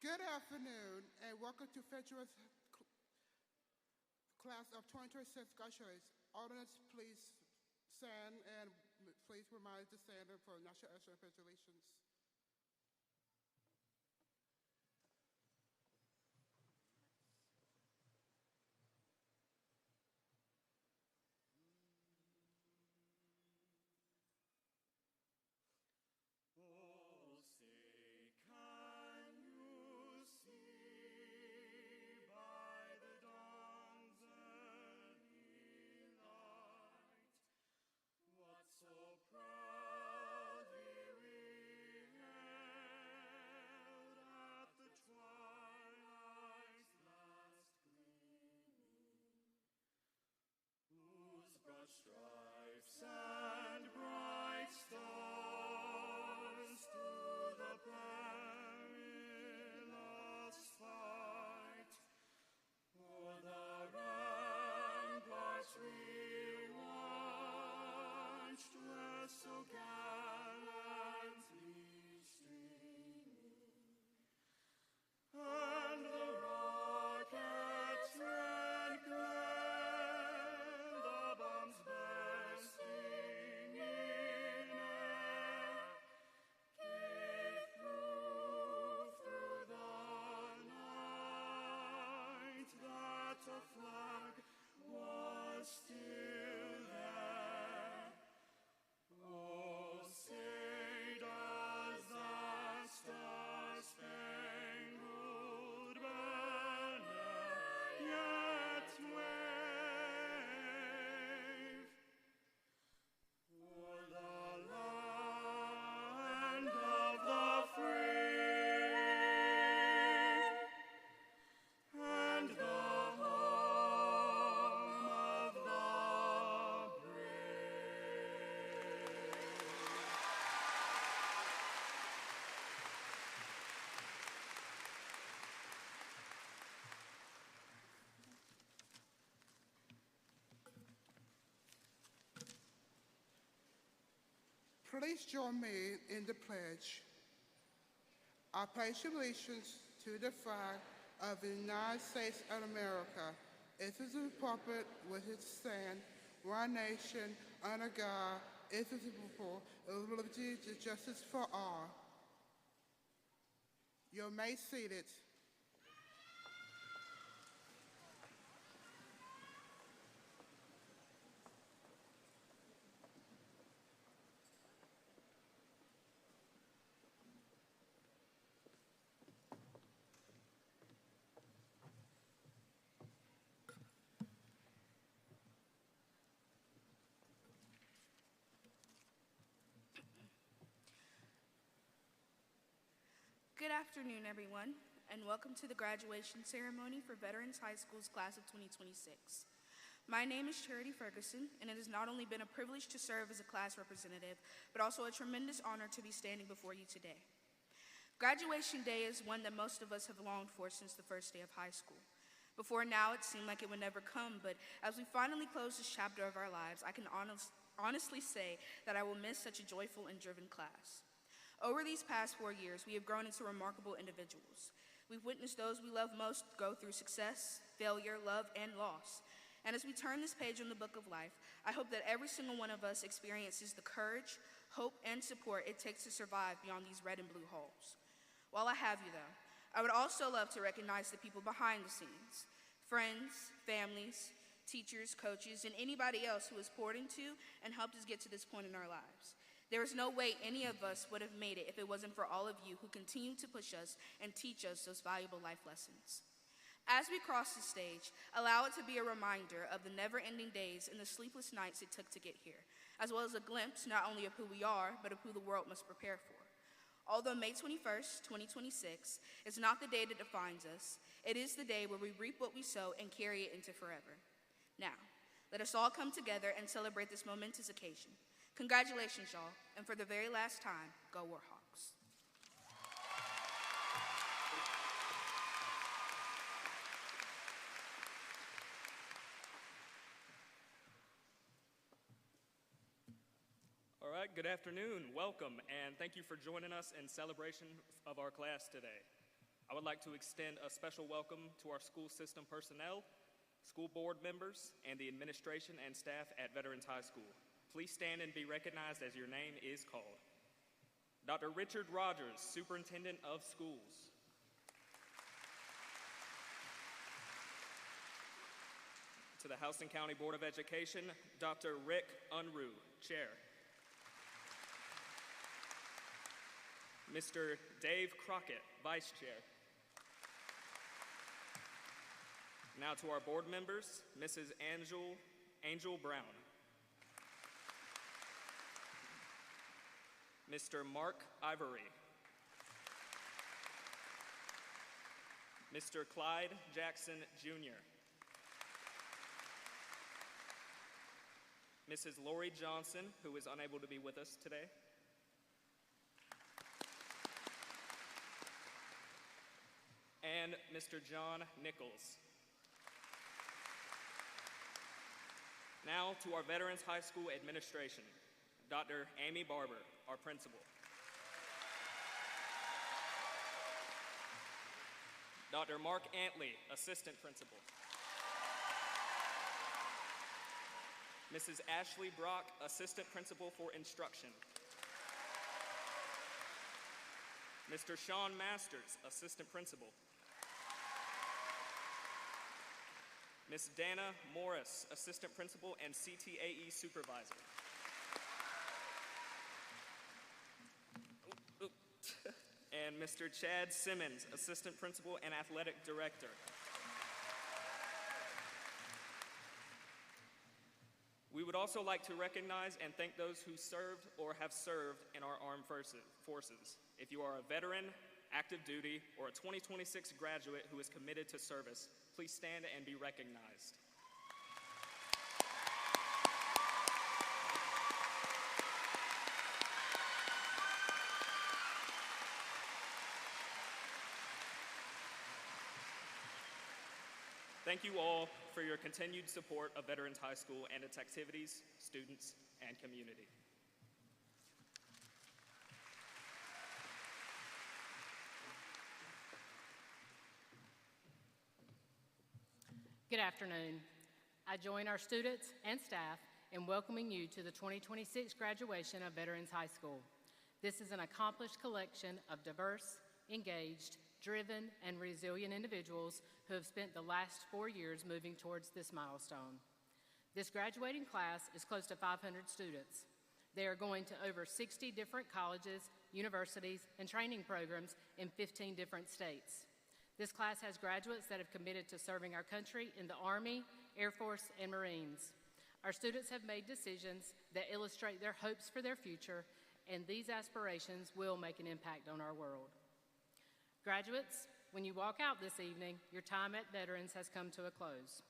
Good afternoon and welcome to Federalist Class of 2026 Gushers. Audience, please stand and please remind the standard for National Usher and Pledge Allegiance. Oh, say, can you see by the dawn's early light what so proudly we hailed at the twilight's last gleaming, whose broad stripes and bright stars through the perilous fight o'er the ramparts we watched were so gallantly streaming, and the rockets red glare, the bombs bursting in air, gave proof through the night that a flag was still there. Oh, say does the star-spangled banner yet wave o'er the land of the free and the home of the brave? Please join me in the pledge. I pledge allegiance to the flag of the United States of America. It is a republic with its stand, one nation, under God, indivisible, with liberty and justice for all. You may seated. Good afternoon, everyone, and welcome to the graduation ceremony for Veterans High School's class of 2026. My name is Charity Ferguson, and it has not only been a privilege to serve as a class representative, but also a tremendous honor to be standing before you today. Graduation day is one that most of us have longed for since the first day of high school. Before now, it seemed like it would never come, but as we finally close this chapter of our lives, I can honestly say that I will miss such a joyful and driven class. Over these past 4 years, we have grown into remarkable individuals. We've witnessed those we love most go through success, failure, love, and loss. And as we turn this page in the book of life, I hope that every single one of us experiences the courage, hope, and support it takes to survive beyond these red and blue halls. While I have you, though, I would also love to recognize the people behind the scenes, friends, families, teachers, coaches, and anybody else who has poured into and helped us get to this point in our lives. There is no way any of us would have made it if it wasn't for all of you who continue to push us and teach us those valuable life lessons. As we cross the stage, allow it to be a reminder of the never-ending days and the sleepless nights it took to get here, as well as a glimpse not only of who we are, but of who the world must prepare for. Although May 21st, 2026 is not the day that defines us, it is the day where we reap what we sow and carry it into forever. Now, let us all come together and celebrate this momentous occasion. Congratulations, y'all, and for the very last time, go Warhawks. All right, good afternoon, welcome, and thank you for joining us in celebration of our class today. I would like to extend a special welcome to our school system personnel, school board members, and the administration and staff at Veterans High School. Please stand and be recognized as your name is called. Dr. Richard Rogers, Superintendent of Schools. To the Houston County Board of Education, Dr. Rick Unruh, Chair. Mr. Dave Crockett, Vice Chair. Now to our board members, Mrs. Angel Brown. Mr. Mark Ivory. Mr. Clyde Jackson, Jr. Mrs. Lori Johnson, who is unable to be with us today. And Mr. John Nichols. Now to our Veterans High School administration, Dr. Amy Barber, our principal. Dr. Mark Antley, assistant principal. Mrs. Ashley Brock, assistant principal for instruction. Mr. Sean Masters, assistant principal. Ms. Dana Morris, assistant principal and CTAE supervisor. And Mr. Chad Simmons, assistant principal and athletic director. We would also like to recognize and thank those who served or have served in our armed forces. If you are a veteran, active duty, or a 2026 graduate who is committed to service, please stand and be recognized. Thank you all for your continued support of Veterans High School and its activities, students, and community. Good afternoon. I join our students and staff in welcoming you to the 2026 graduation of Veterans High School. This is an accomplished collection of diverse, engaged, driven, and resilient individuals who have spent the last 4 years moving towards this milestone. This graduating class is close to 500 students. They are going to over 60 different colleges, universities, and training programs in 15 different states. This class has graduates that have committed to serving our country in the Army, Air Force, and Marines. Our students have made decisions that illustrate their hopes for their future, and these aspirations will make an impact on our world. Graduates, when you walk out this evening, your time at Veterans has come to a close.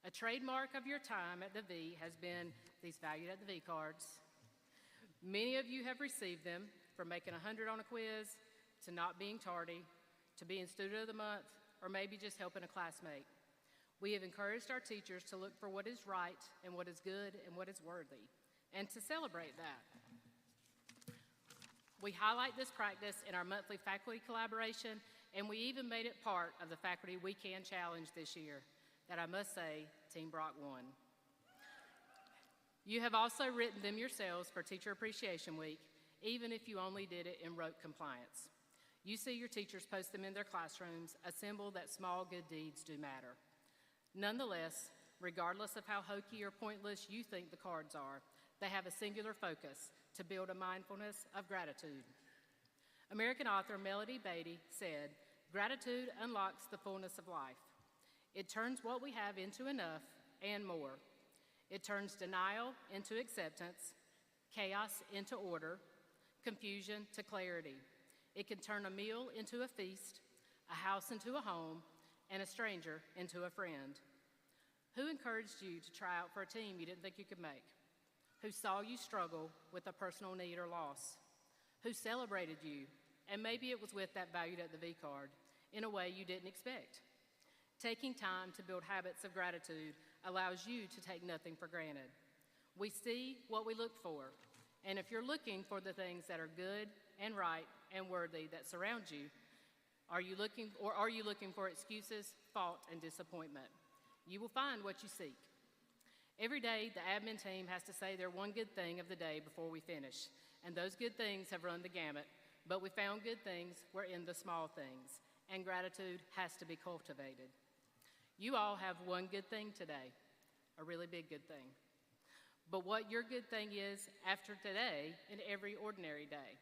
A trademark of your time at the V has been these Valued at the V cards. Many of you have received them, from making 100 on a quiz, to not being tardy, to being Student of the Month, or maybe just helping a classmate. We have encouraged our teachers to look for what is right and what is good and what is worthy, and to celebrate that. We highlight this practice in our monthly faculty collaboration, and we even made it part of the Faculty We Can Challenge this year, that I must say, Team Brock won. You have also written them yourselves for Teacher Appreciation Week, even if you only did it in rote compliance. You see your teachers post them in their classrooms, a symbol that small good deeds do matter. Nonetheless, regardless of how hokey or pointless you think the cards are, they have a singular focus: to build a mindfulness of gratitude. American author Melody Beattie said, "Gratitude unlocks the fullness of life. It turns what we have into enough and more. It turns denial into acceptance, chaos into order, confusion to clarity. It can turn a meal into a feast, a house into a home, and a stranger into a friend." Who encouraged you to try out for a team you didn't think you could make? Who saw you struggle with a personal need or loss? Who celebrated you, and maybe it was with that Valued at the V card, in a way you didn't expect? Taking time to build habits of gratitude allows you to take nothing for granted. We see what we look for, and if you're looking for the things that are good and right and worthy that surround you, Are you looking for excuses, fault, and disappointment? You will find what you seek. Every day, the admin team has to say their one good thing of the day before we finish, and those good things have run the gamut, but we found good things were in the small things, and gratitude has to be cultivated. You all have one good thing today, a really big good thing. But what your good thing is after today and every ordinary day.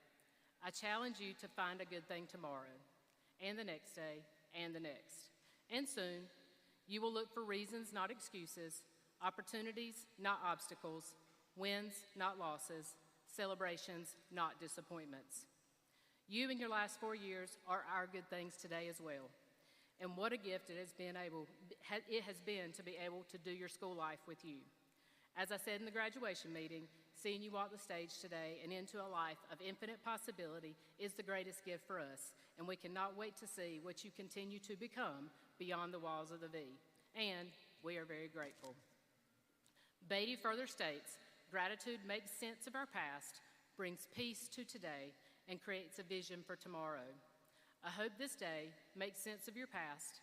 I challenge you to find a good thing tomorrow, and the next day, and the next. And soon, you will look for reasons, not excuses, opportunities, not obstacles, wins, not losses, celebrations, not disappointments. You and your last 4 years are our good things today as well. And what a gift it has been to be able to do your school life with you. As I said in the graduation meeting, seeing you walk the stage today and into a life of infinite possibility is the greatest gift for us, and we cannot wait to see what you continue to become beyond the walls of the V. And we are very grateful. Beatty further states, gratitude makes sense of our past, brings peace to today, and creates a vision for tomorrow. I hope this day makes sense of your past,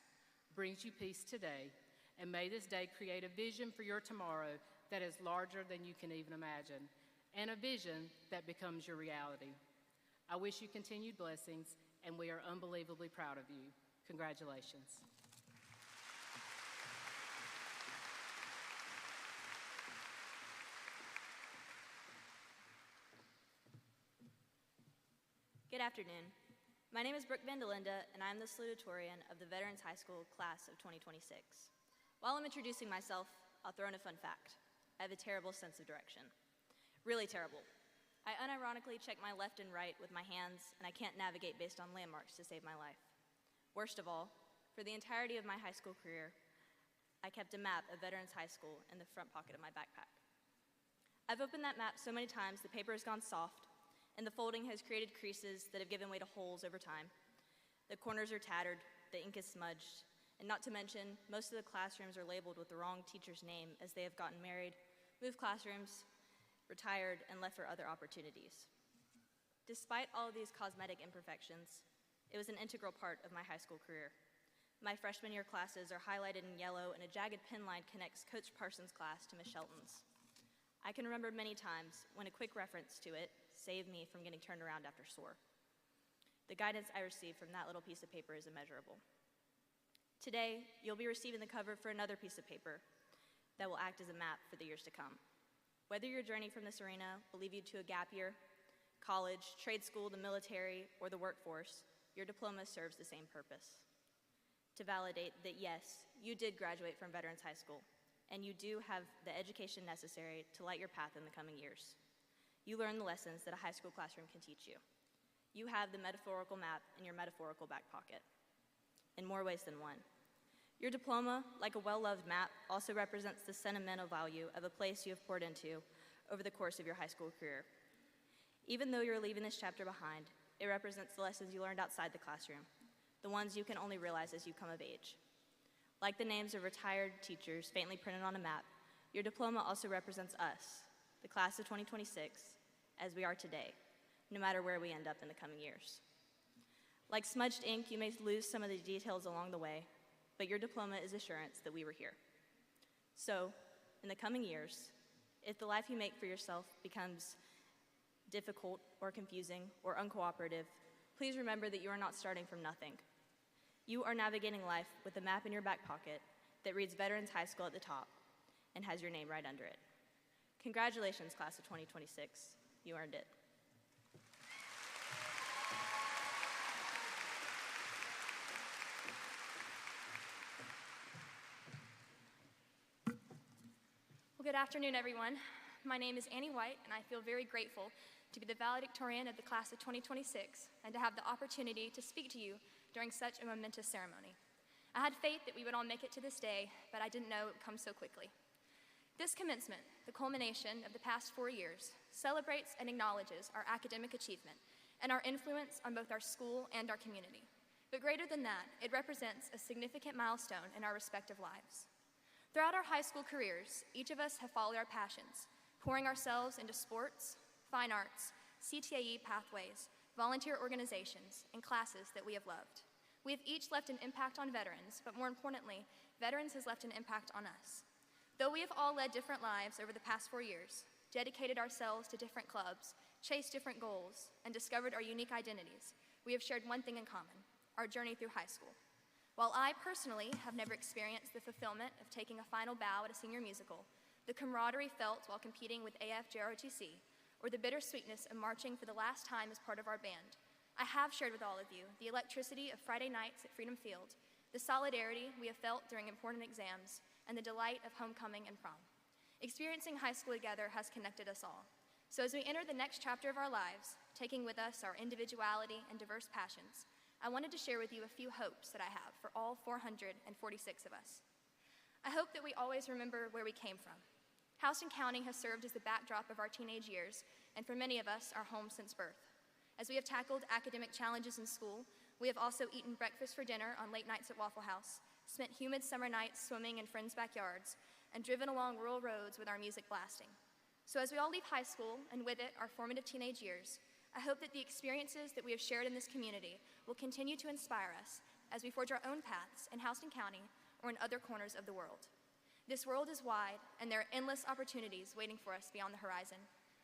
brings you peace today, and may this day create a vision for your tomorrow that is larger than you can even imagine, and a vision that becomes your reality. I wish you continued blessings, and we are unbelievably proud of you. Congratulations. Good afternoon. My name is Brooke Vandelinda, and I am the salutatorian of the Veterans High School class of 2026. While I'm introducing myself, I'll throw in a fun fact. I have a terrible sense of direction. Really terrible. I unironically check my left and right with my hands, and I can't navigate based on landmarks to save my life. Worst of all, for the entirety of my high school career, I kept a map of Veterans High School in the front pocket of my backpack. I've opened that map so many times the paper has gone soft, and the folding has created creases that have given way to holes over time. The corners are tattered, the ink is smudged, and not to mention, most of the classrooms are labeled with the wrong teacher's name as they have gotten married, moved classrooms, retired, and left for other opportunities. Despite all of these cosmetic imperfections, it was an integral part of my high school career. My freshman year classes are highlighted in yellow, and a jagged pin line connects Coach Parsons' class to Miss Shelton's. I can remember many times when a quick reference to it saved me from getting turned around after SOAR. The guidance I received from that little piece of paper is immeasurable. Today, you'll be receiving the cover for another piece of paper that will act as a map for the years to come. Whether your journey from this arena will lead you to a gap year, college, trade school, the military, or the workforce, your diploma serves the same purpose. To validate that yes, you did graduate from Veterans High School, and you do have the education necessary to light your path in the coming years. You learn the lessons that a high school classroom can teach you. You have the metaphorical map in your metaphorical back pocket, in more ways than one. Your diploma, like a well-loved map, also represents the sentimental value of a place you have poured into over the course of your high school career. Even though you're leaving this chapter behind, it represents the lessons you learned outside the classroom, the ones you can only realize as you come of age. Like the names of retired teachers faintly printed on a map, your diploma also represents us, the class of 2026, as we are today, no matter where we end up in the coming years. Like smudged ink, you may lose some of the details along the way, but your diploma is assurance that we were here. So, in the coming years, if the life you make for yourself becomes difficult or confusing or uncooperative, please remember that you are not starting from nothing. You are navigating life with a map in your back pocket that reads Veterans High School at the top and has your name right under it. Congratulations, class of 2026. You earned it. Well, good afternoon, everyone. My name is Annie White, and I feel very grateful to be the valedictorian of the class of 2026 and to have the opportunity to speak to you during such a momentous ceremony. I had faith that we would all make it to this day, but I didn't know it would come so quickly. This commencement, the culmination of the past 4 years, celebrates and acknowledges our academic achievement and our influence on both our school and our community. But greater than that, it represents a significant milestone in our respective lives. Throughout our high school careers, each of us have followed our passions, pouring ourselves into sports, fine arts, CTAE pathways, volunteer organizations, and classes that we have loved. We have each left an impact on veterans, but more importantly, veterans has left an impact on us. Though we have all led different lives over the past 4 years, dedicated ourselves to different clubs, chased different goals, and discovered our unique identities, we have shared one thing in common: our journey through high school. While I personally have never experienced the fulfillment of taking a final bow at a senior musical, the camaraderie felt while competing with AFJROTC, or the bittersweetness of marching for the last time as part of our band, I have shared with all of you the electricity of Friday nights at Freedom Field, the solidarity we have felt during important exams, and the delight of homecoming and prom. Experiencing high school together has connected us all. So as we enter the next chapter of our lives, taking with us our individuality and diverse passions, I wanted to share with you a few hopes that I have for all 446 of us. I hope that we always remember where we came from. Houston County has served as the backdrop of our teenage years, and for many of us, our home since birth. As we have tackled academic challenges in school, we have also eaten breakfast for dinner on late nights at Waffle House, spent humid summer nights swimming in friends' backyards, and driven along rural roads with our music blasting. So as we all leave high school, and with it our formative teenage years, I hope that the experiences that we have shared in this community will continue to inspire us as we forge our own paths in Houston County or in other corners of the world. This world is wide, and there are endless opportunities waiting for us beyond the horizon.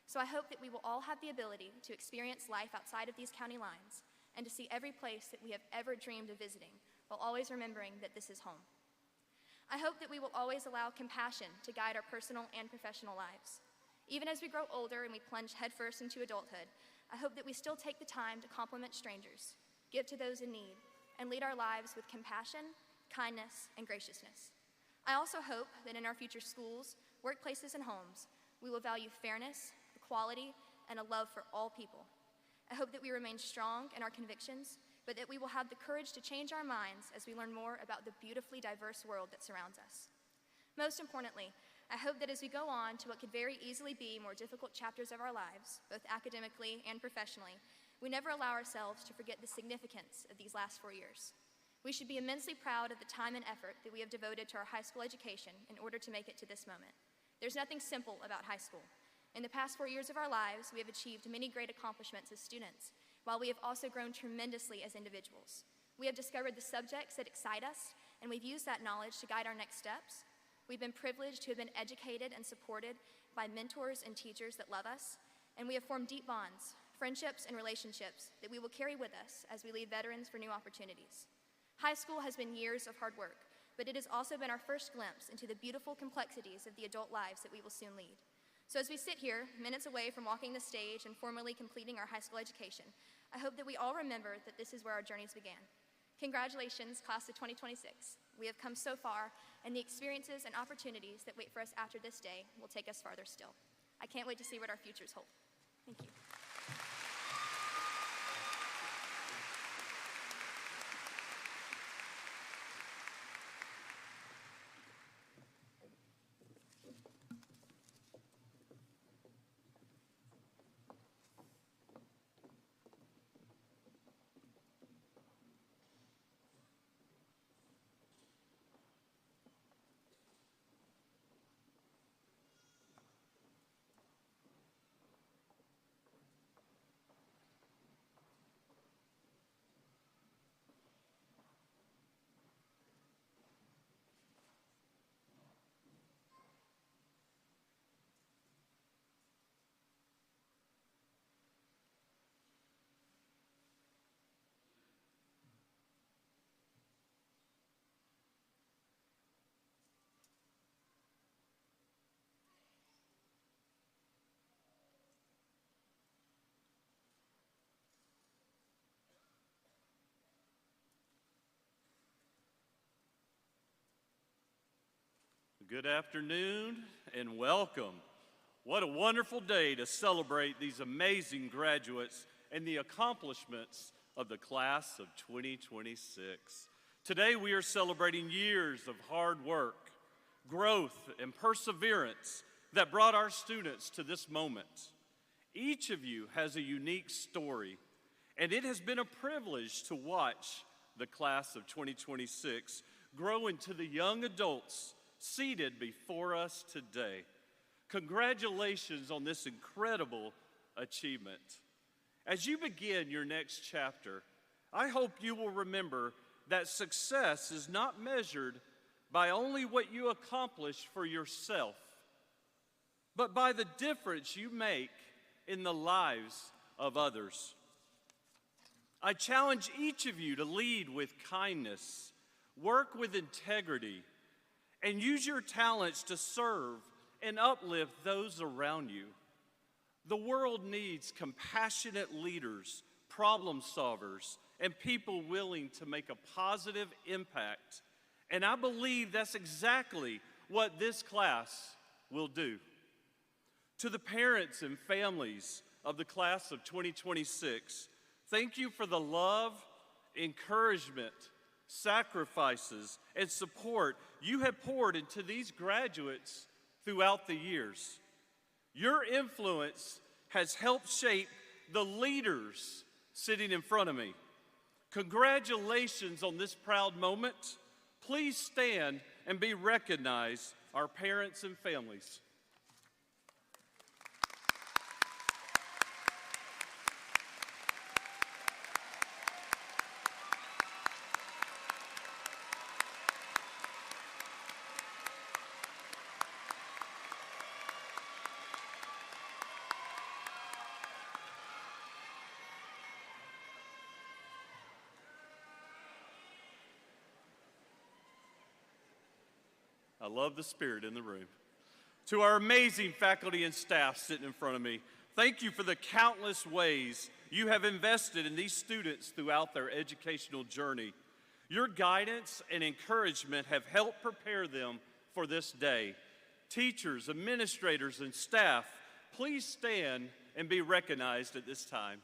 So I hope that we will all have the ability to experience life outside of these county lines and to see every place that we have ever dreamed of visiting, while always remembering that this is home. I hope that we will always allow compassion to guide our personal and professional lives. Even as we grow older and we plunge headfirst into adulthood, I hope that we still take the time to compliment strangers, give to those in need, and lead our lives with compassion, kindness, and graciousness. I also hope that in our future schools, workplaces, and homes, we will value fairness, equality, and a love for all people. I hope that we remain strong in our convictions, but that we will have the courage to change our minds as we learn more about the beautifully diverse world that surrounds us. Most importantly, I hope that as we go on to what could very easily be more difficult chapters of our lives, both academically and professionally, we never allow ourselves to forget the significance of these last 4 years. We should be immensely proud of the time and effort that we have devoted to our high school education in order to make it to this moment. There's nothing simple about high school. In the past 4 years of our lives, we have achieved many great accomplishments as students, while we have also grown tremendously as individuals. We have discovered the subjects that excite us, and we've used that knowledge to guide our next steps. We've been privileged to have been educated and supported by mentors and teachers that love us, and we have formed deep bonds, friendships, and relationships that we will carry with us as we leave veterans for new opportunities. High school has been years of hard work, but it has also been our first glimpse into the beautiful complexities of the adult lives that we will soon lead. So as we sit here, minutes away from walking the stage and formally completing our high school education, I hope that we all remember that this is where our journeys began. Congratulations, class of 2026. We have come so far, and the experiences and opportunities that wait for us after this day will take us farther still. I can't wait to see what our futures hold. Thank you. Good afternoon and welcome. What a wonderful day to celebrate these amazing graduates and the accomplishments of the class of 2026. Today we are celebrating years of hard work, growth, and perseverance that brought our students to this moment. Each of you has a unique story, and it has been a privilege to watch the class of 2026 grow into the young adults seated before us today. Congratulations on this incredible achievement. As you begin your next chapter, I hope you will remember that success is not measured by only what you accomplish for yourself, but by the difference you make in the lives of others. I challenge each of you to lead with kindness, work with integrity, and use your talents to serve and uplift those around you. The world needs compassionate leaders, problem solvers, and people willing to make a positive impact. And I believe that's exactly what this class will do. To the parents and families of the class of 2026, thank you for the love, encouragement, sacrifices, and support you have poured into these graduates throughout the years. Your influence has helped shape the leaders sitting in front of me. Congratulations on this proud moment. Please stand and be recognized, our parents and families. I love the spirit in the room. To our amazing faculty and staff sitting in front of me, thank you for the countless ways you have invested in these students throughout their educational journey. Your guidance and encouragement have helped prepare them for this day. Teachers, administrators, and staff, please stand and be recognized at this time.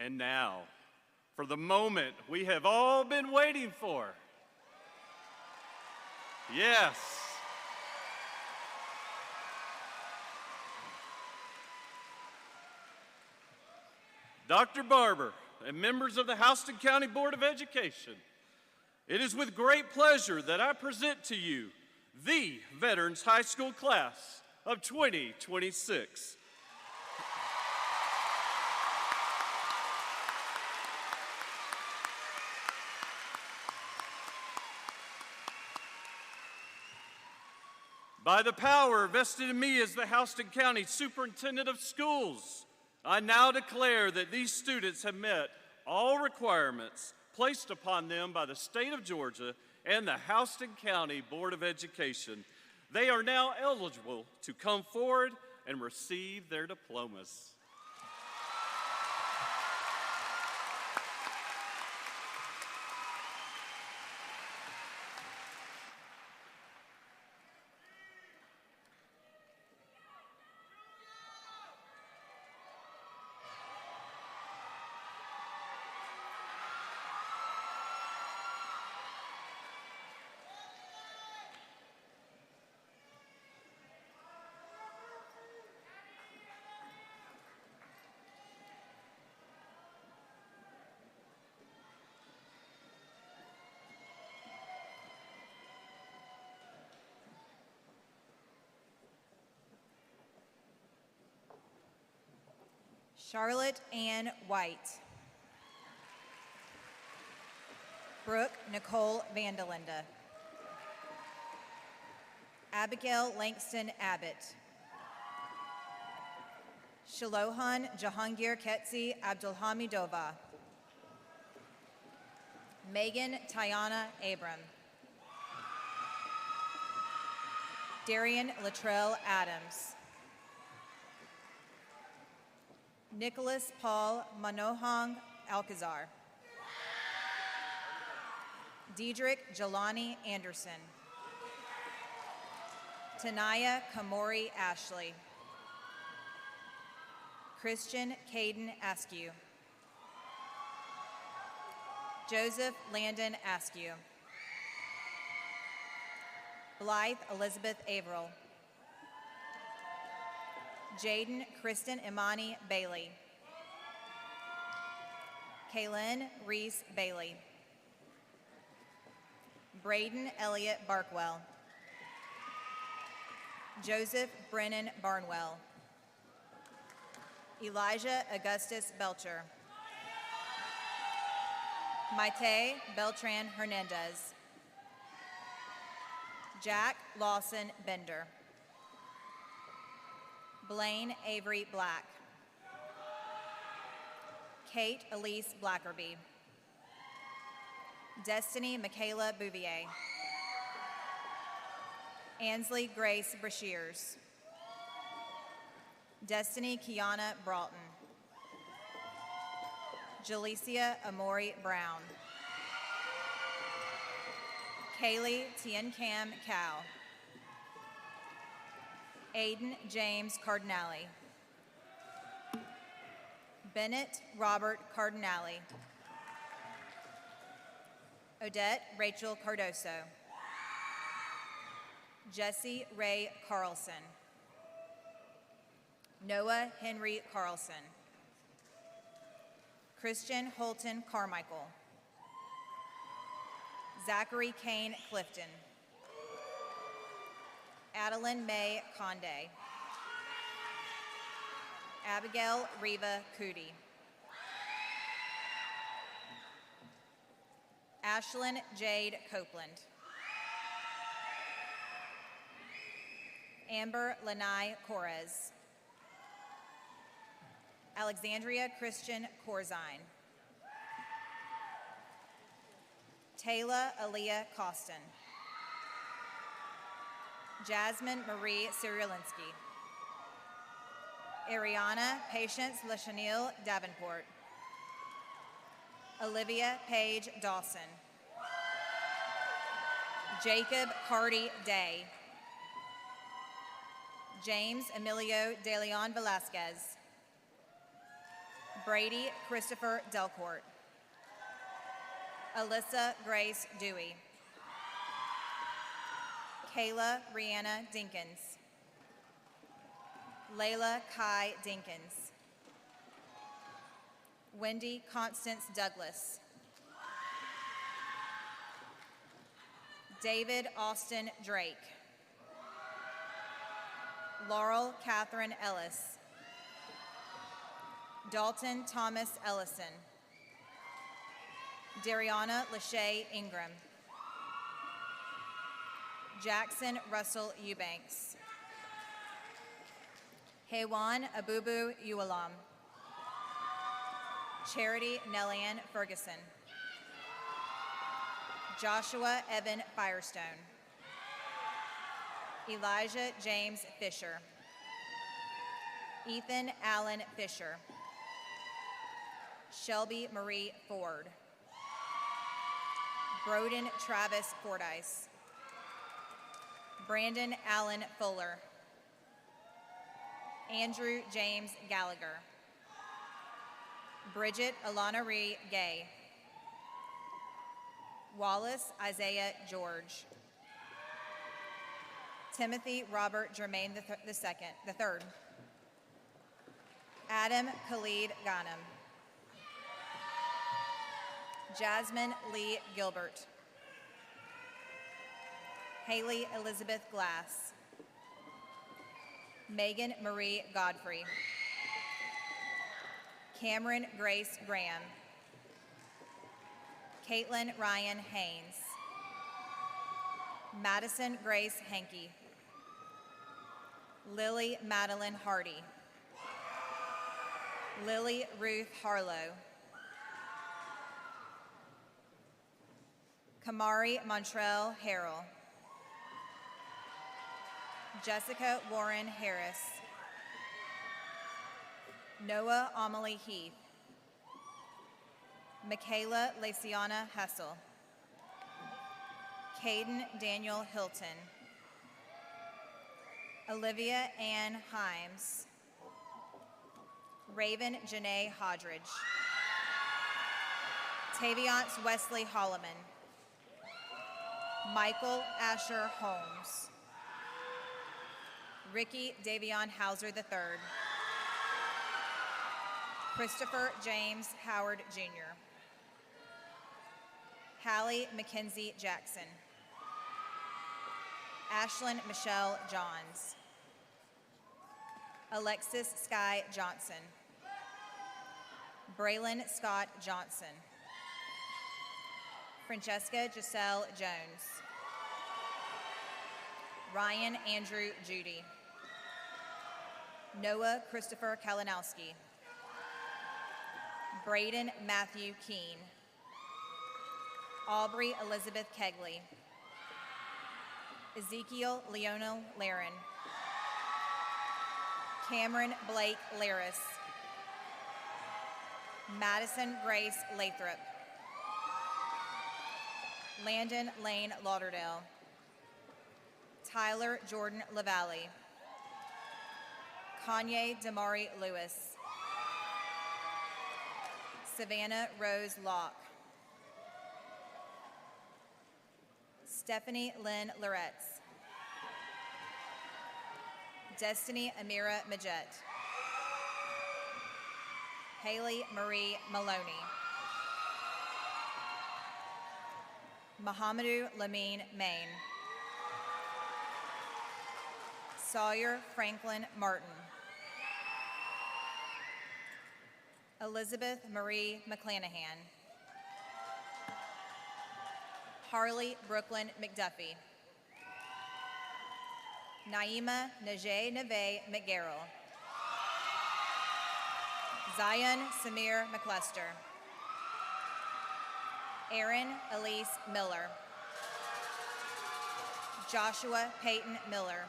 And now, for the moment we have all been waiting for. Yes. Dr. Barber and members of the Houston County Board of Education, it is with great pleasure that I present to you the Veterans High School class of 2026. By the power vested in me as the Houston County Superintendent of Schools, I now declare that these students have met all requirements placed upon them by the state of Georgia and the Houston County Board of Education. They are now eligible to come forward and receive their diplomas. Charlotte Ann White. Brooke Nicole Vandelinda. Abigail Langston Abbott. Shalohan Jahangir Ketsi Abdulhamidova. Megan Tiana Abram. Darian Latrell Adams. Nicholas Paul Manohang Alcazar. Diedrich Jelani Anderson. Tanaya Kamori Ashley. Christian Caden Askew. Joseph Landon Askew. Blythe Elizabeth Averill. Jaden Kristen Imani Bailey. Kaylin Reese Bailey. Braden Elliott Barkwell. Joseph Brennan Barnwell. Elijah Augustus Belcher. Maite Beltran Hernandez. Jack Lawson Bender. Blaine Avery Black. Kate Elise Blackerby. Destiny Michaela Bouvier. Ansley Grace Brashears. Destiny Kiana Broughton. Jalicia Amori Brown. Kaylee Tien Cam Cow. Aiden James Cardinale. Bennett Robert Cardinale. Odette Rachel Cardoso. Jesse Ray Carlson. Noah Henry Carlson. Christian Holton Carmichael. Zachary Kane Clifton. Adeline May Conde. Abigail Reva Cootie. Ashlyn Jade Copeland. Amber Lanai Corez. Alexandria Christian Corzine. Taylor Aaliyah Costin. Jasmine Marie Cyrilinski. Ariana Patience LaChanel Davenport. Olivia Paige Dawson. Jacob Cardi Day. James Emilio De Leon Velasquez. Brady Christopher Delcourt. Alyssa Grace Dewey. Kayla Brianna Dinkins. Layla Kai Dinkins. Wendy Constance Douglas. David Austin Drake. Laurel Catherine Ellis. Dalton Thomas Ellison. Dariana Lachey Ingram. Jackson Russell Eubanks. Haywan Abubu Ualam. Charity Nellian Ferguson. Joshua Evan Firestone. Elijah James Fisher. Ethan Allen Fisher. Shelby Marie Ford. Broden Travis Fordyce. Brandon Allen Fuller. Andrew James Gallagher. Bridget Alana Ree Gay. Wallace Isaiah George. Timothy Robert Germain the third. Adam Khalid Ghanem. Jasmine Lee Gilbert. Haley Elizabeth Glass. Megan Marie Godfrey. Cameron Grace Graham. Caitlin Ryan Haynes. Madison Grace Hankey. Lily Madeline Hardy. Lily Ruth Harlow. Kamari Montrell Harrell. Jessica Warren Harris. Noah Amelie Heath. Michaela Laciana Hessel. Caden Daniel Hilton. Olivia Ann Himes. Raven Janae Hodridge. Taviance Wesley Holloman. Michael Asher Holmes. Ricky Davion Hauser III. Christopher James Howard Jr. Hallie Mackenzie Jackson. Ashlyn Michelle Johns. Alexis Sky Johnson. Braylon Scott Johnson. Francesca Giselle Jones. Ryan Andrew Judy. Noah Christopher Kalinowski. Braden Matthew Keene. Aubrey Elizabeth Kegley. Ezekiel Leonel Laren. Cameron Blake Laris. Madison Grace Lathrop. Landon Lane Lauderdale. Tyler Jordan LaValle. Kanye Damari Lewis. Savannah Rose Locke. Stephanie Lynn Loretz. Destiny Amira Majet. Haley Marie Maloney. Mohamedou Lamine Main. Sawyer Franklin Martin. Elizabeth Marie McClanahan. Harley Brooklyn McDuffie. Naima Najee Neve McGarrell. Zion Samir McCluster. Aaron Elise Miller. Joshua Peyton Miller.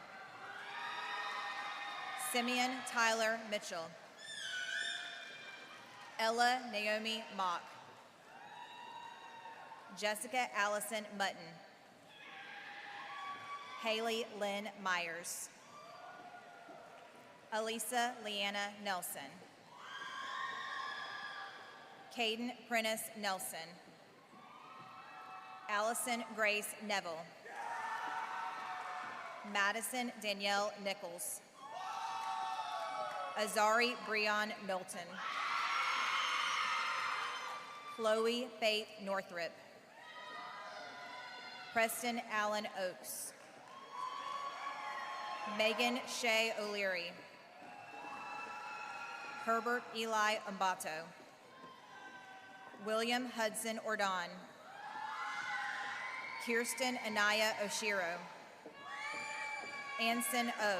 Simeon Tyler Mitchell. Ella Naomi Mock. Jessica Allison Mutton. Haley Lynn Myers. Elisa Leanna Nelson. Caden Prentice Nelson. Allison Grace Neville. Madison Danielle Nichols. Azari Breon Milton. Chloe Faith Northrop. Preston Allen Oakes. Megan Shea O'Leary. Herbert Eli Umbato. William Hudson Ordon. Kirsten Anaya Oshiro. Anson O.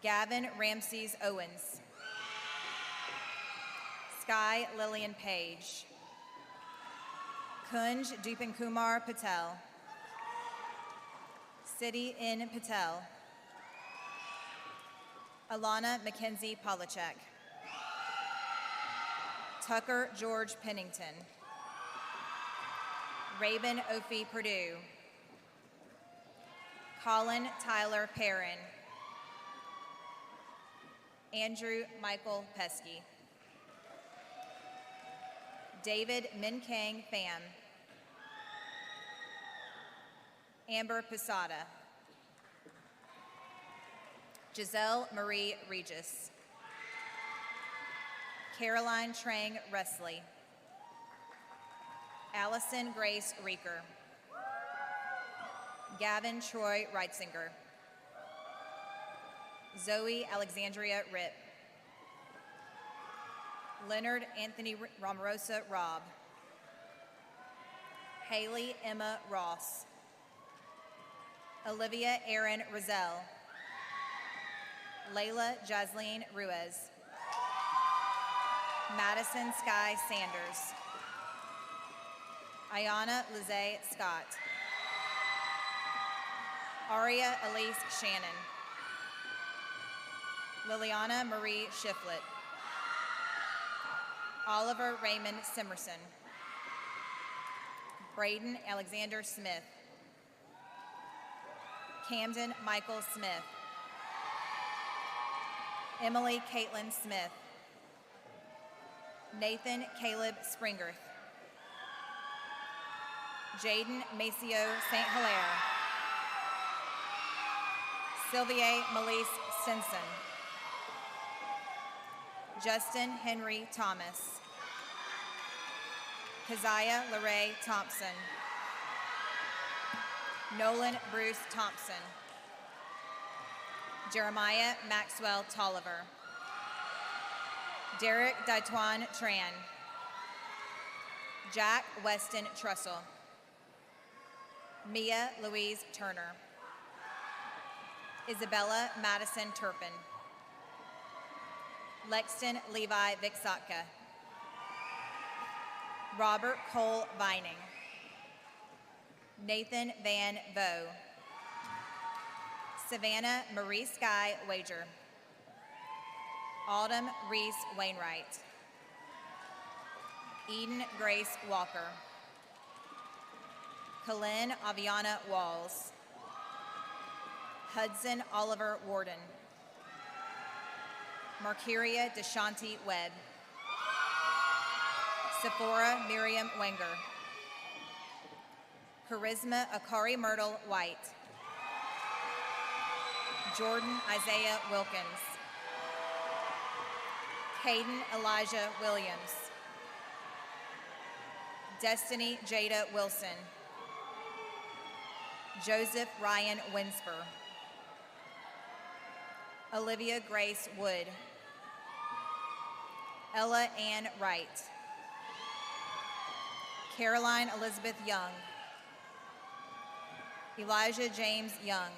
Gavin Ramses Owens. Sky Lillian Page. Kunj Deepankumar Patel. Siddhi N. Patel. Alana Mackenzie Polachek. Tucker George Pennington. Raven Ophi Purdue. Colin Tyler Perrin. Andrew Michael Pesky. David Minkang Pham. Amber Posada. Giselle Marie Regis. Caroline Trang Resley. Allison Grace Reeker. Gavin Troy Reitzinger. Zoe Alexandria Ripp. Leonard Anthony Romarosa Robb. Haley Emma Ross. Olivia Erin Rozelle. Layla Jasleen Ruiz. Madison Sky Sanders. Ayana Lizzie Scott. Aria Elise Shannon. Liliana Marie Shiflett. Oliver Raymond Simerson. Braden Alexander Smith. Camden Michael Smith. Emily Caitlin Smith. Nathan Caleb Springerth. Jaden Maceo St. Hilaire. Sylvie Melise Stinson. Justin Henry Thomas. Keziah LaRae Thompson. Nolan Bruce Thompson. Jeremiah Maxwell Tolliver. Derek Daituan Tran. Jack Weston Trussell. Mia Louise Turner. Isabella Madison Turpin. Lexton Levi Vixotka. Robert Cole Vining. Nathan Van Vo. Savannah Marie Sky Wager. Autumn Reese Wainwright. Eden Grace Walker. Kalin Aviana Walls. Hudson Oliver Warden. Markeria Deshanti Webb. Sephora Miriam Wenger. Charisma Akari Myrtle White. Jordan Isaiah Wilkins. Caden Elijah Williams. Destiny Jada Wilson. Joseph Ryan Winsper. Olivia Grace Wood. Ella Ann Wright. Caroline Elizabeth Young. Elijah James Young.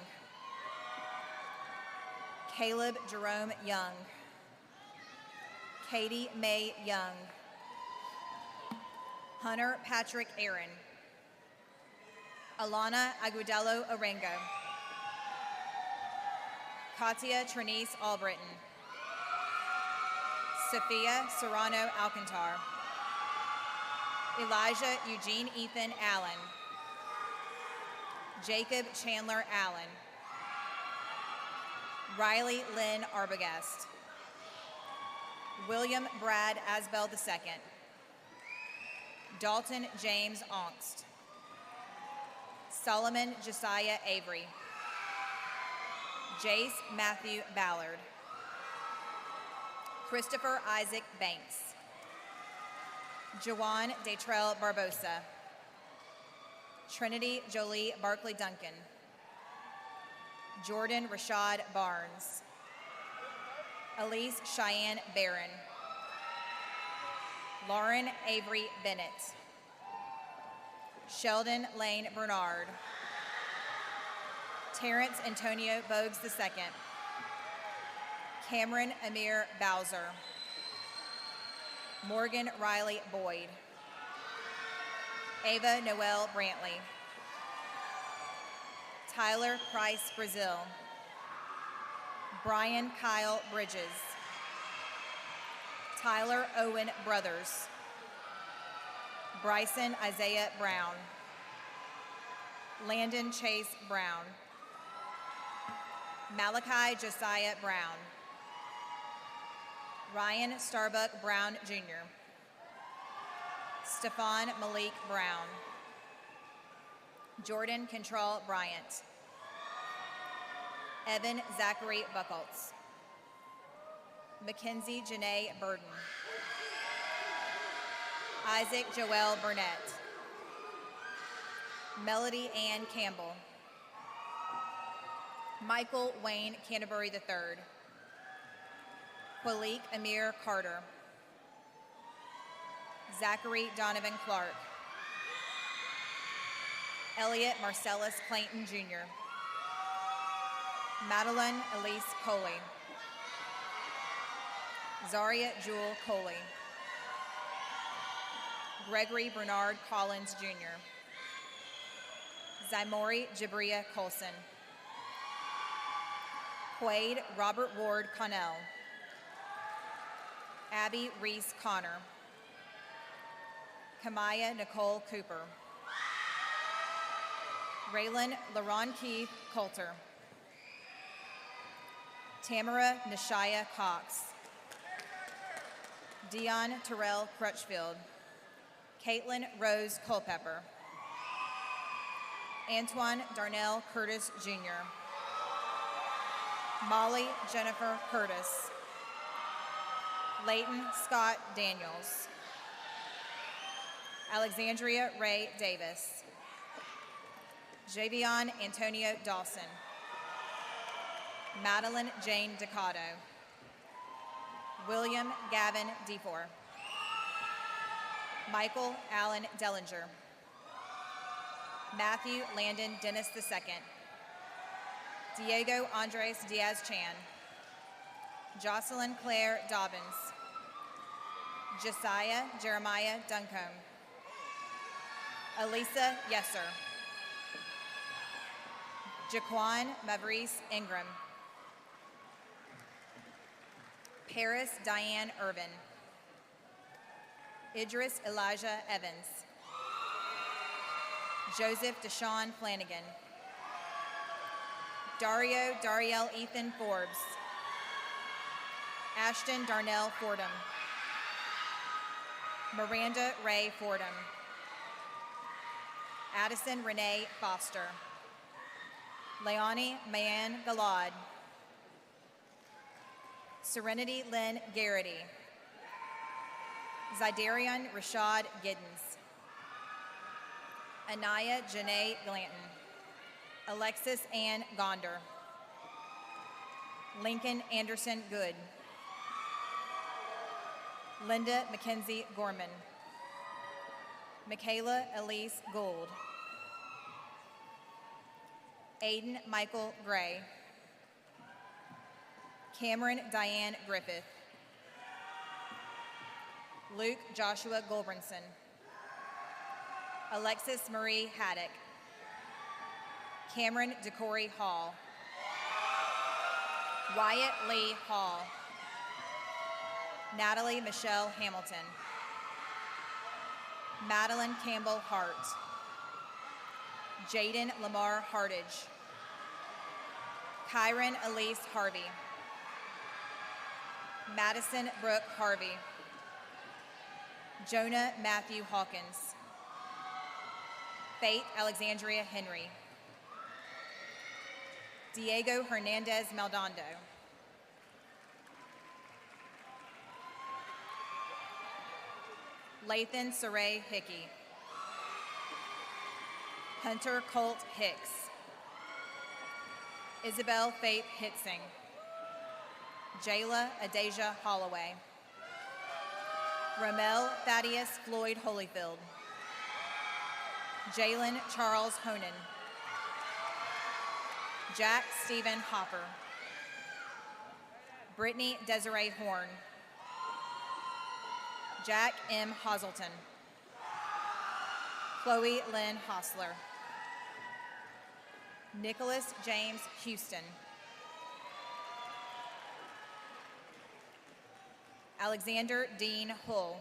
Caleb Jerome Young. Katie Mae Young. Hunter Patrick Aaron. Alana Agudelo Arengo. Katia Trinice Albritton. Sophia Serrano Alcantar. Elijah Eugene Ethan Allen. Jacob Chandler Allen. Riley Lynn Arbogast. William Brad Asbell II. Dalton James Ongst. Solomon Josiah Avery. Jace Matthew Ballard. Christopher Isaac Banks. Jawan Detrell Barbosa. Trinity Jolie Barkley Duncan. Jordan Rashad Barnes. Elise Cheyenne Barron. Lauren Avery Bennett. Sheldon Lane Bernard. Terrence Antonio Bogues II. Cameron Amir Bowser. Morgan Riley Boyd. Ava Noel Brantley. Tyler Price Brazil. Brian Kyle Bridges. Tyler Owen Brothers. Bryson Isaiah Brown. Landon Chase Brown. Malachi Josiah Brown. Ryan Starbuck Brown Jr. Stephon Malik Brown. Jordan Control Bryant. Evan Zachary Buckholtz. Mackenzie Janae Burden. Isaac Joel Burnett. Melody Ann Campbell. Michael Wayne Canterbury III. Qualik Amir Carter. Zachary Donovan Clark. Elliot Marcellus Clayton Jr. Madeline Elise Coley. Zaria Jewel Coley. Gregory Bernard Collins Jr. Zymori Jabria Colson. Quaid Robert Ward Connell. Abby Reese Connor. Kamaya Nicole Cooper. Raylan LaRon Keith Coulter. Tamara Nishaya Cox. Dion Terrell Crutchfield. Caitlin Rose Culpepper. Antoine Darnell Curtis Jr. Molly Jennifer Curtis. Leighton Scott Daniels. Alexandria Ray Davis. Javion Antonio Dawson. Madeline Jane Ducato. William Gavin DeFore. Michael Allen Dellinger. Matthew Landon Dennis II. Diego Andres Diaz-Chan. Jocelyn Claire Dobbins. Josiah Jeremiah Duncombe. Elisa Yesser. Jaquan Maurice Ingram. Paris Diane Irvin. Idris Elijah Evans. Joseph Deshaun Flanagan. Dario Dariel Ethan Forbes. Ashton Darnell Fordham. Miranda Ray Fordham. Addison Renee Foster. Leonie Mayan Galad. Serenity Lynn Garrity. Zydarian Rashad Giddens. Anaya Janae Glanton. Alexis Ann Gonder. Lincoln Anderson Good. Linda Mackenzie Gorman. Michaela Elise Gould. Aiden Michael Gray. Cameron Diane Griffith. Luke Joshua Gulbranson. Alexis Marie Haddock. Cameron DeCory Hall. Wyatt Lee Hall. Natalie Michelle Hamilton. Madeline Campbell Hart. Jaden Lamar Hartage. Kyron Elise Harvey. Madison Brooke Harvey. Jonah Matthew Hawkins. Faith Alexandria Henry. Diego Hernandez Maldonado. Lathan Saray Hickey. Hunter Colt Hicks. Isabel Faith Hitzing. Jayla Adasia Holloway. Romel Thaddeus Floyd Holyfield. Jalen Charles Honan. Jack Stephen Hopper. Brittany Desiree Horn. Jack M. Hazelton. Chloe Lynn Hostler. Nicholas James Houston. Alexander Dean Hull.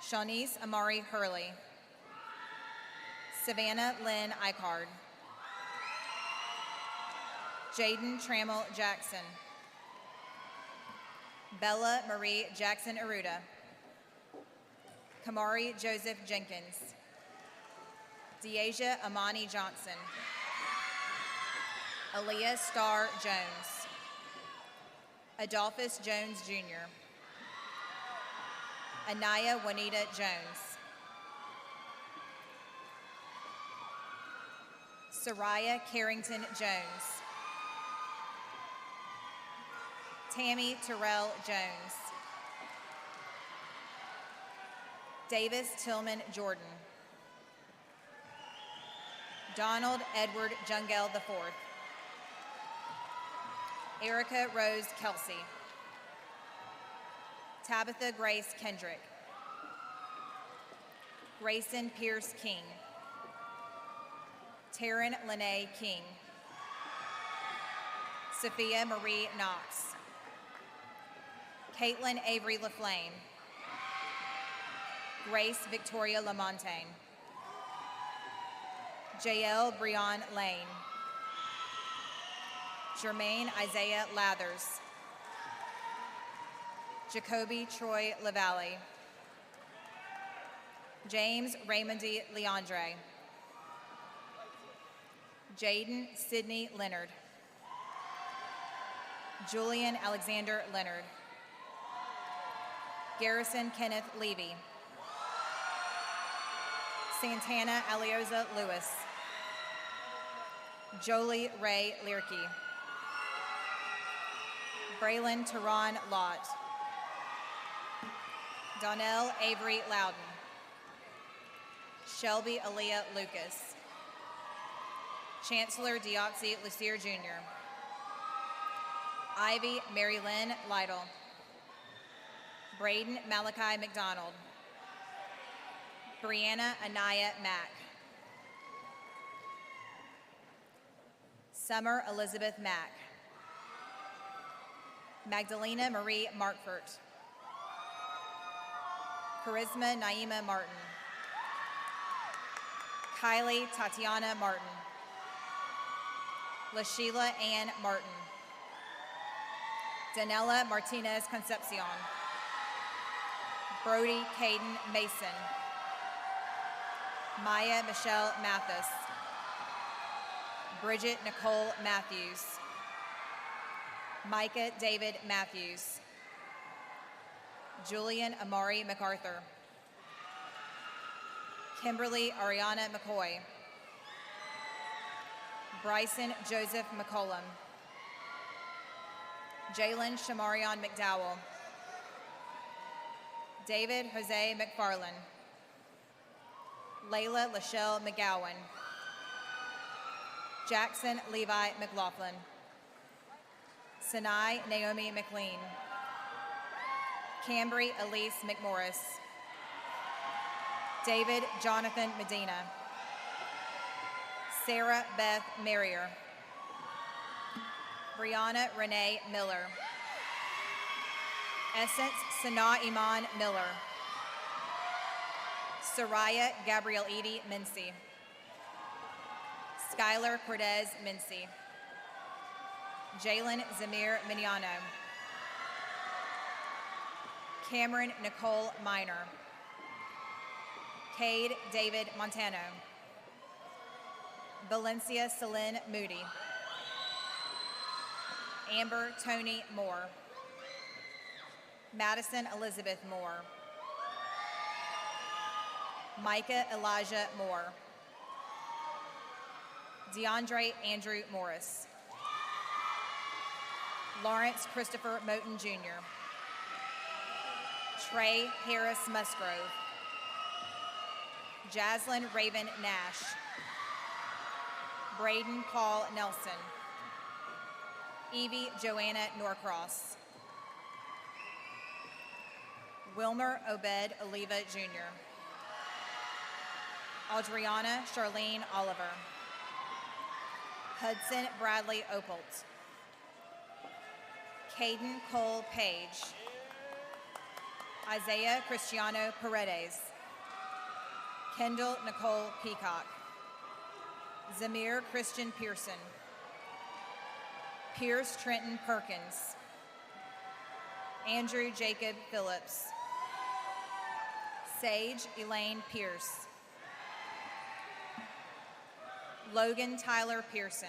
Shawnice Amari Hurley. Savannah Lynn Eichard. Jaden Trammell Jackson. Bella Marie Jackson Aruda. Kamari Joseph Jenkins. Deasia Amani Johnson. Aaliyah Starr Jones. Adolphus Jones Jr. Anaya Juanita Jones. Soraya Carrington Jones. Tammy Terrell Jones. Davis Tillman Jordan. Donald Edward Jungel IV. Erica Rose Kelsey. Tabitha Grace Kendrick. Grayson Pierce King. Taryn Lene King. Sophia Marie Knox. Caitlin Avery LaFlame. Grace Victoria Lamontagne. Jael Breon Lane. Jermaine Isaiah Lathers. Jacoby Troy LaValle. James Raymondy Leandre. Jaden Sidney Leonard. Julian Alexander Leonard. Garrison Kenneth Levy. Santana Alioza Lewis. Jolie Ray Lierke. Braylon Teron Lott. Donnell Avery Loudon. Shelby Aaliyah Lucas. Chancellor Deoxy Lucier Jr. Ivy Mary Lynn Lytle. Braden Malachi McDonald. Brianna Anaya Mack. Summer Elizabeth Mack. Magdalena Marie Markfurt. Charisma Naima Martin. Kylie Tatiana Martin. LaSheila Ann Martin. Danella Martinez Concepcion. Brody Caden Mason. Maya Michelle Mathis. Bridget Nicole Matthews. Micah David Matthews. Julian Amari MacArthur. Kimberly Ariana McCoy. Bryson Joseph McCollum. Jalen Shamarion McDowell. David Jose McFarland. Layla Lachelle McGowan. Jackson Levi McLaughlin. Sinai Naomi McLean. Cambry Elise McMorris. David Jonathan Medina. Sarah Beth Merrier. Brianna Renee Miller. Essence Sana Iman Miller. Soraya Gabrielle Edie Mincy. Skylar Cortez Mincy. Jalen Zamir Miniano. Cameron Nicole Minor. Cade David Montano. Valencia Celine Moody. Amber Tony Moore. Madison Elizabeth Moore. Micah Elijah Moore. DeAndre Andrew Morris. Lawrence Christopher Moten Jr. Trey Harris Musgrove. Jaslyn Raven Nash. Braden Paul Nelson. Evie Joanna Norcross. Wilmer Obed Oliva Jr. Adriana Charlene Oliver. Hudson Bradley Opelt. Caden Cole Page. Isaiah Cristiano Paredes. Kendall Nicole Peacock. Zamir Christian Pearson. Pierce Trenton Perkins. Andrew Jacob Phillips. Sage Elaine Pierce. Logan Tyler Pearson.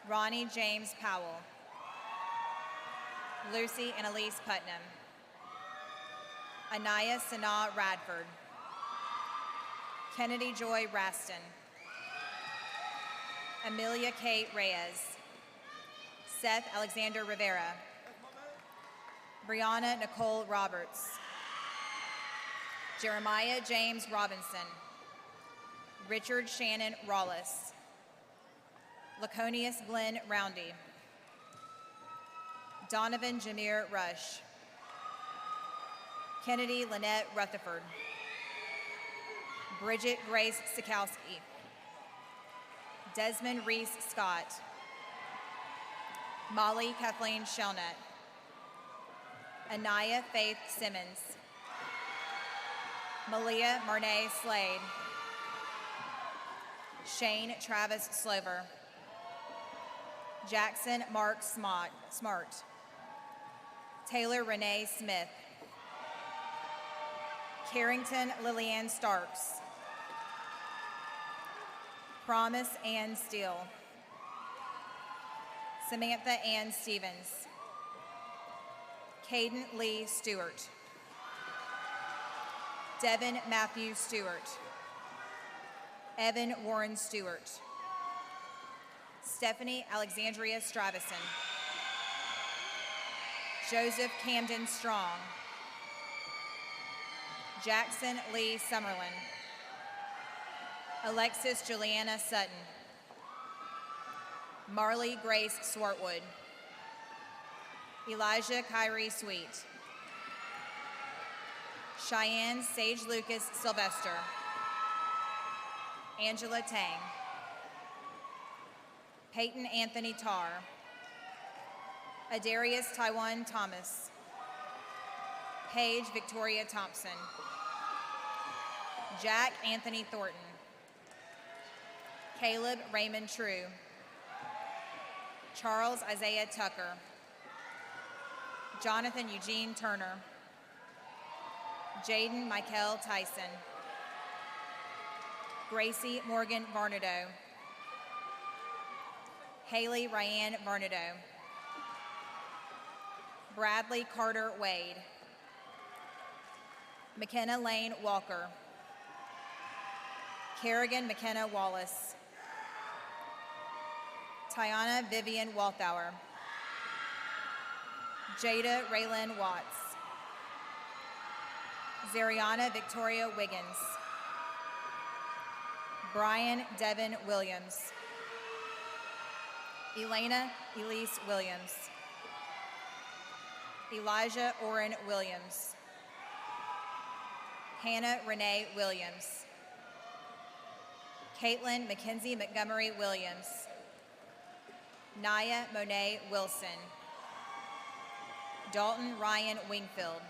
Ronnie James Powell. Lucy Annalise Putnam. Anaya Sanaa Radford. Kennedy Joy Raston. Amelia Kate Reyes. Seth Alexander Rivera. Brianna Nicole Roberts. Jeremiah James Robinson. Richard Shannon Rawlis. Laconius Glenn Roundy. Donovan Jameer Rush. Kennedy Lynette Rutherford. Bridget Grace Sikowski. Desmond Reese Scott. Molly Kathleen Shelnut. Anaya Faith Simmons. Malia Marnay Slade. Shane Travis Slover. Jackson Mark Smart. Taylor Renee Smith. Carrington Lillian Starks. Promise Ann Steele. Samantha Ann Stevens. Caden Lee Stewart. Devin Matthew Stewart. Evan Warren Stewart. Stephanie Alexandria Stravison. Joseph Camden Strong. Jackson Lee Summerlin. Alexis Juliana Sutton. Marley Grace Swartwood. Elijah Kyrie Sweet. Cheyenne Sage Lucas Sylvester. Angela Tang. Peyton Anthony Tarr. Adarius Taiwan Thomas. Paige Victoria Thompson. Jack Anthony Thornton. Caleb Raymond True. Charles Isaiah Tucker. Jonathan Eugene Turner. Jaden Michael Tyson. Gracie Morgan Varnado. Haley Ryan Varnado. Bradley Carter Wade. McKenna Lane Walker. Kerrigan McKenna Wallace. Tiana Vivian Walthour. Jada Raylyn Watts. Zariana Victoria Wiggins. Brian Devin Williams. Elena Elise Williams. Elijah Orrin Williams. Hannah Renee Williams. Caitlin Mackenzie Montgomery Williams. Naya Monet Wilson. Dalton Ryan Wingfield.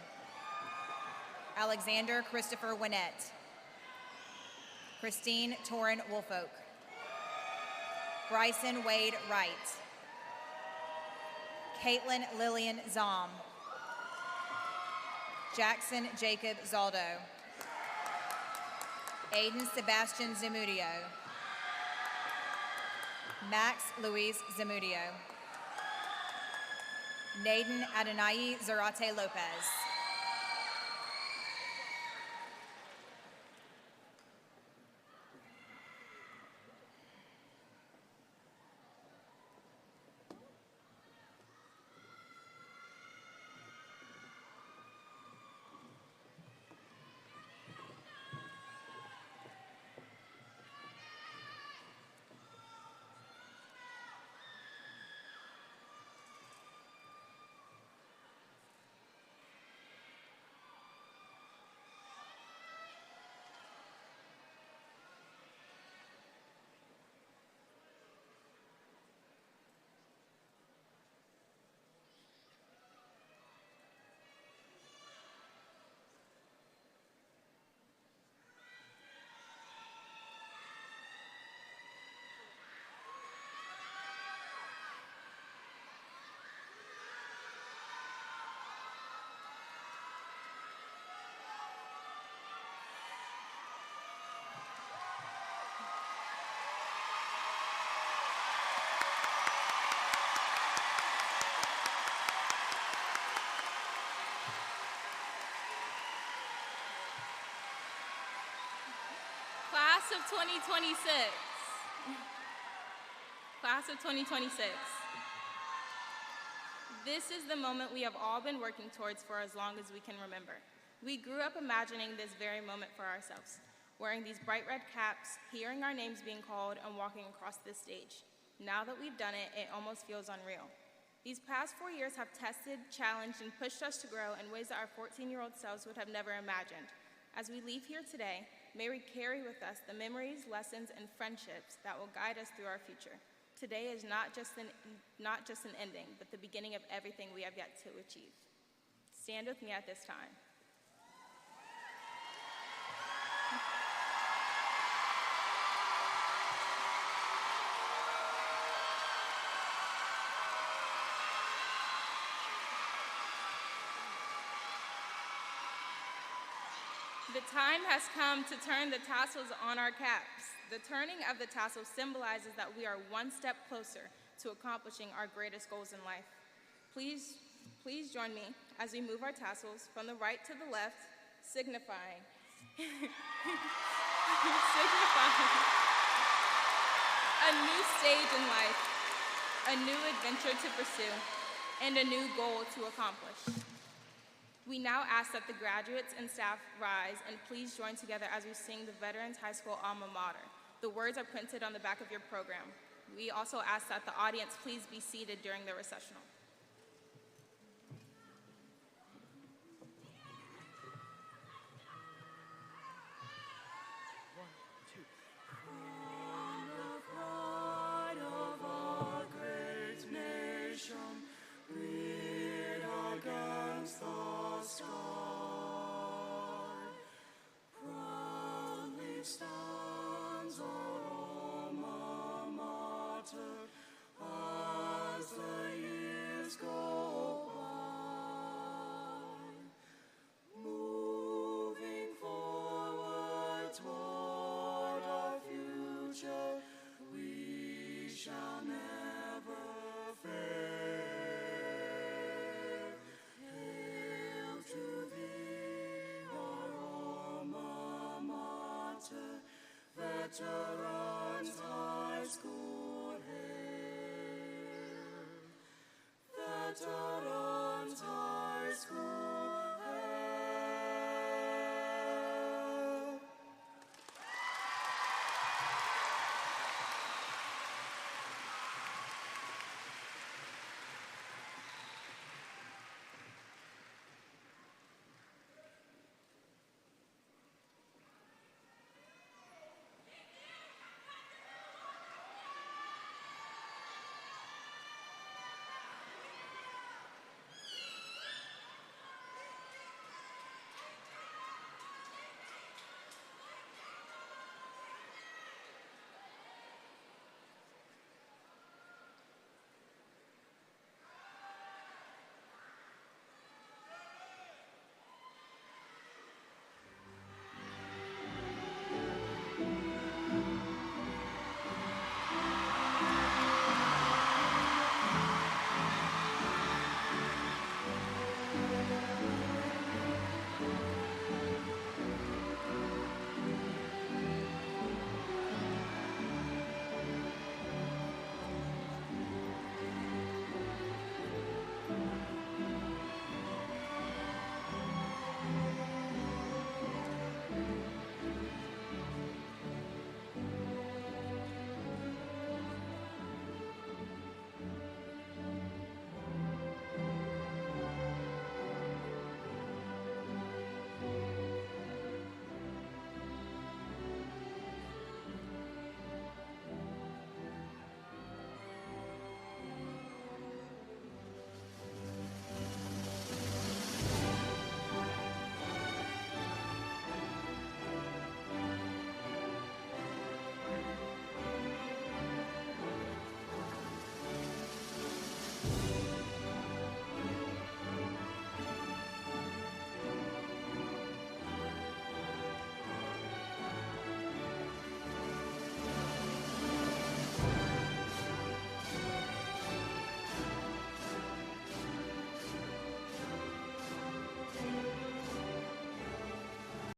Alexander Christopher Winnett. Christine Torrin Woolfolk. Bryson Wade Wright. Caitlin Lillian Zom. Jackson Jacob Zaldo. Aiden Sebastian Zamudio. Max Luis Zamudio. Naden Adonai Zarate Lopez. Class of 2026. Class of 2026. This is the moment we have all been working towards for as long as we can remember. We grew up imagining this very moment for ourselves, wearing these bright red caps, hearing our names being called, and walking across this stage. Now that we've done it, it almost feels unreal. These past 4 years have tested, challenged, and pushed us to grow in ways that our 14-year-old selves would have never imagined. As we leave here today, may we carry with us the memories, lessons, and friendships that will guide us through our future. Today is not just an ending, but the beginning of everything we have yet to achieve. Stand with me at this time. The time has come to turn the tassels on our caps. The turning of the tassel symbolizes that we are one step closer to accomplishing our greatest goals in life. Please join me as we move our tassels from the right to the left, signifying a new stage in life, a new adventure to pursue, and a new goal to accomplish. We now ask that the graduates and staff rise and please join together as we sing the Veterans High School alma mater. The words are printed on the back of your program. We also ask that the audience please be seated during the recessional. Stands our alma mater as the years go by, moving forward toward our future, we shall never fail. Hail to thee, our alma mater, Veterans High School, hail. Veterans